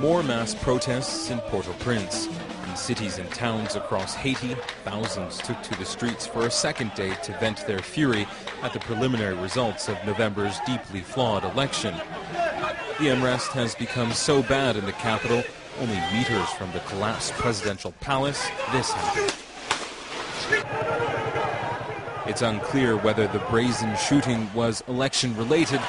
More mass protests in Port-au-Prince. In cities and towns across Haiti, thousands took to the streets for a second day to vent their fury at the preliminary results of November's deeply flawed election. The unrest has become so bad in the capital, only meters from the collapsed presidential palace, this happened. It's unclear whether the brazen shooting was election-related,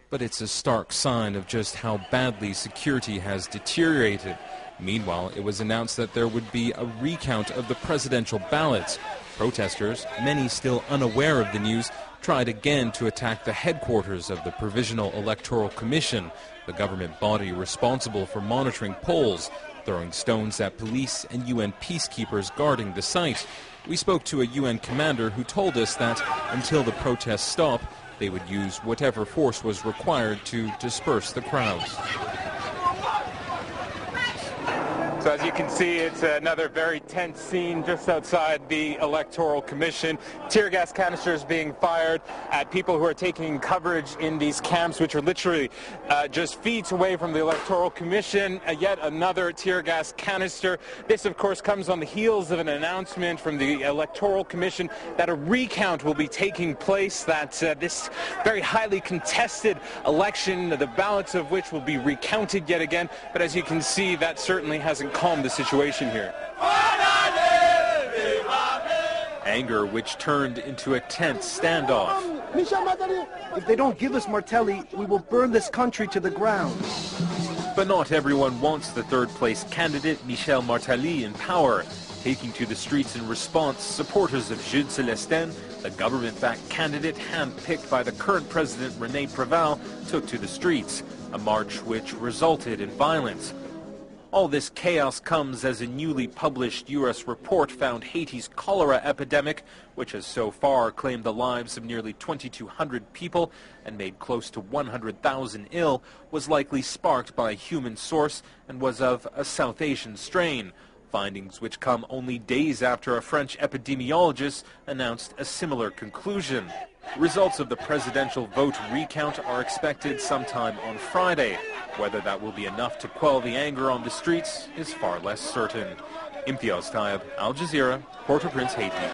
but it's a stark sign of just how badly security has deteriorated. Meanwhile, it was announced that there would be a recount of the presidential ballots. Protesters, many still unaware of the news, tried again to attack the headquarters of the Provisional Electoral Commission, the government body responsible for monitoring polls, throwing stones at police and UN peacekeepers guarding the site. We spoke to a UN commander who told us that until the protests stop, they would use whatever force was required to disperse the crowds. So as you can see, it's another very tense scene just outside the Electoral Commission. Tear gas canisters being fired at people who are taking coverage in these camps, which are literally just feet away from the Electoral Commission. Yet another tear gas canister. This, of course, comes on the heels of an announcement from the Electoral Commission that a recount will be taking place, that this very highly contested election, the ballots of which will be recounted yet again. But as you can see, that certainly hasn't calmed the situation here. Anger which turned into a tense standoff. If they don't give us Martelly, we will burn this country to the ground. But not everyone wants the third-place candidate, Michel Martelly, in power. Taking to the streets in response, supporters of Jules Celestin, the government-backed candidate handpicked by the current president, René Préval, took to the streets, a march which resulted in violence. All this chaos comes as a newly published U.S. report found Haiti's cholera epidemic, which has so far claimed the lives of nearly 2,200 people and made close to 100,000 ill, was likely sparked by a human source and was of a South Asian strain. Findings which come only days after a French epidemiologist announced a similar conclusion. Results of the presidential vote recount are expected sometime on Friday. Whether that will be enough to quell the anger on the streets is far less certain. Imtiaz Taib, Al Jazeera, Port-au-Prince, Haiti.